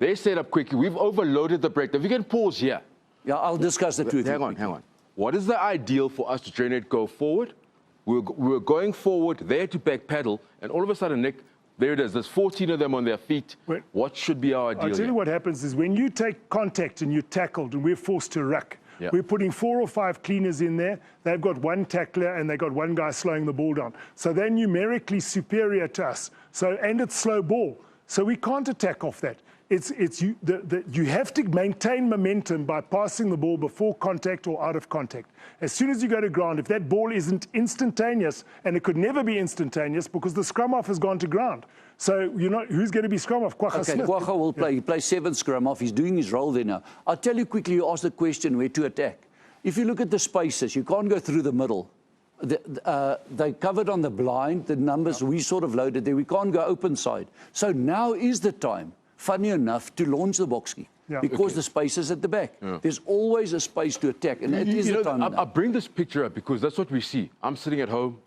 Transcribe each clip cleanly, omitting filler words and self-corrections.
They set up quickly. We've overloaded the break. If you can pause here. Yeah, I'll discuss the truth. Hang on. What is the ideal for us to generate go forward? We were going forward, they had to back paddle, and all of a sudden, Nick, there it is. There's 14 of them on their feet. What should be our ideal? I'll tell you what happens is when you take contact and you're tackled and we're forced to ruck, we're putting 4 or 5 cleaners in there. They've got 1 tackler and they've got 1 guy slowing the ball down. So they're numerically superior to us. And it's slow ball. So we can't attack off that. You have to maintain momentum by passing the ball before contact or out of contact. As soon as you go to ground, if that ball isn't instantaneous, and it could never be instantaneous because the scrum off has gone to ground. So, you know, who's going to be scrum off? Kwagga Smith. Kwagga will play. He plays 7 scrum off. He's doing his role there now. I'll tell you quickly, you asked the question where to attack. If you look at the spaces, you can't go through the middle. They covered on the blind, the numbers we sort of loaded there. We can't go open side. So now is the time, funny enough, to launch the box kick. Because the space is at the back. There's always a space to attack, and it is the time now. I bring this picture up because that's what we see. I'm sitting at home,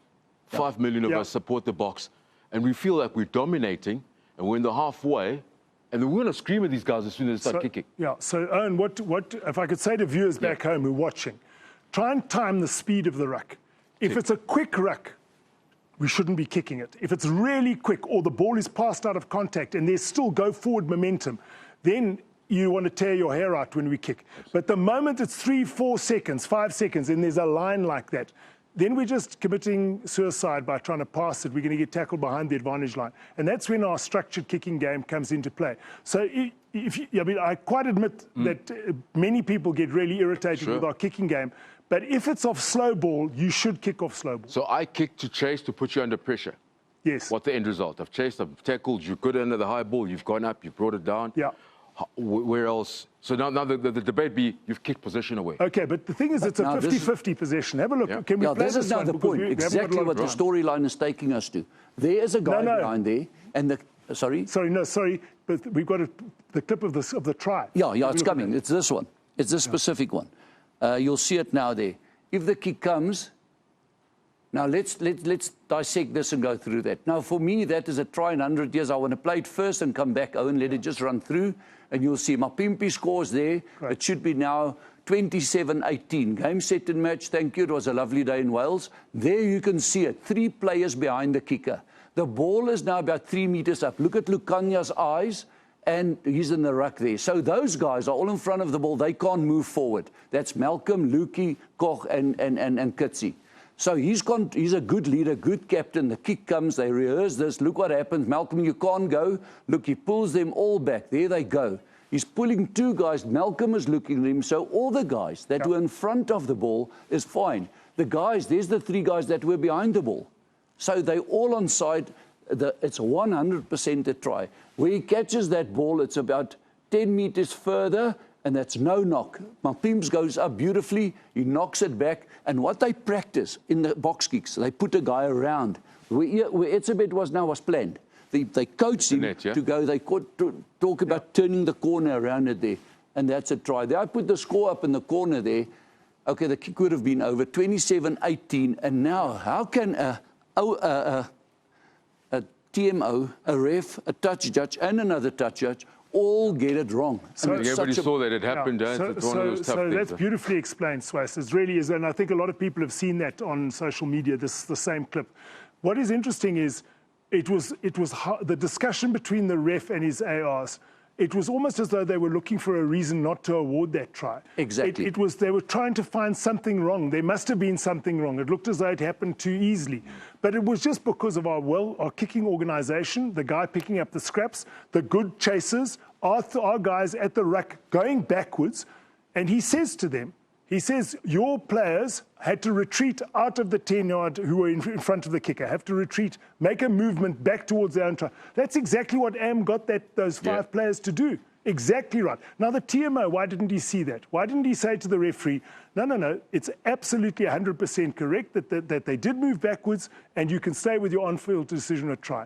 5 million of us support the box, and we feel like we're dominating, and we're in the halfway, and then we're going to scream at these guys as soon as they start kicking. So Owen, what if I could say to viewers back home who are watching, try and time the speed of the ruck. If it's a quick ruck, we shouldn't be kicking it. If it's really quick or the ball is passed out of contact and there's still go forward momentum, then you want to tear your hair out when we kick. But the moment it's 3, 4 seconds, 5 seconds, and there's a line like that, then we're just committing suicide by trying to pass it. We're going to get tackled behind the advantage line. And that's when our structured kicking game comes into play. So I quite admit that many people get really irritated with our kicking game. But if it's off slow ball, you should kick off slow ball. So I kick to chase to put you under pressure. Yes. What's the end result? I've chased, I've tackled, you got under the high ball, you've gone up, you've brought it down. Yeah. Where else? So now the debate be, you've kicked position away. Okay, but the thing is, it's a 50-50 possession. Have a look. Can we play this is now the point, exactly what the storyline is taking us to. There is a guy behind there, and the... Sorry, but we've got the clip of the try. Yeah, it's coming. It's this one. It's this specific one. You'll see it now there. If the kick comes, now let's dissect this and go through that. Now, for me, that is a try in 100 years. I want to play it first and come back, Owen, let it just run through, and you'll see Mapimpi scores there. Right. It should be now 27-18. Game, set, and match. Thank you. It was a lovely day in Wales. There you can see it. 3 players behind the kicker. The ball is now about 3 meters up. Look at Lucanya's eyes. And he's in the ruck there. So those guys are all in front of the ball. They can't move forward. That's Malcolm, Lukey, Koch, and Kitsi. So he's a good leader, good captain. The kick comes, they rehearse this. Look what happens. Malcolm, you can't go. Look, he pulls them all back. There they go. He's pulling 2 guys. Malcolm is looking at him. So all the guys that were in front of the ball is fine. The guys, there's the 3 guys that were behind the ball. So they're all on side. It's 100% a try. Where he catches that ball, it's about 10 meters further, and that's no knock. Mapimpi goes up beautifully, he knocks it back, and what they practice in the box kicks, they put a guy around. Where Etzebeth was planned. They coach him to go, they talk about turning the corner around it there, and that's a try. There, I put the score up in the corner there. Okay, the kick would have been over, 27-18, and now how can a TMO, a ref, a touch judge, and another touch judge all get it wrong? So everybody saw that it happened. So that's beautifully explained, Swys. It really is, and I think a lot of people have seen that on social media. The same clip. What is interesting is it was the discussion between the ref and his ARs. It was almost as though they were looking for a reason not to award that try. Exactly. They were trying to find something wrong. There must have been something wrong. It looked as though it happened too easily. But it was just because of our kicking organization, the guy picking up the scraps, the good chasers, our guys at the ruck going backwards. And he says to them, your players had to retreat out of the 10-yard who were in front of the kicker, have to retreat, make a movement back towards their own try. That's exactly what Am got those 5 players to do. Exactly right. Now, the TMO, why didn't he see that? Why didn't he say to the referee, no, it's absolutely 100% correct that they did move backwards, and you can stay with your on-field decision at try.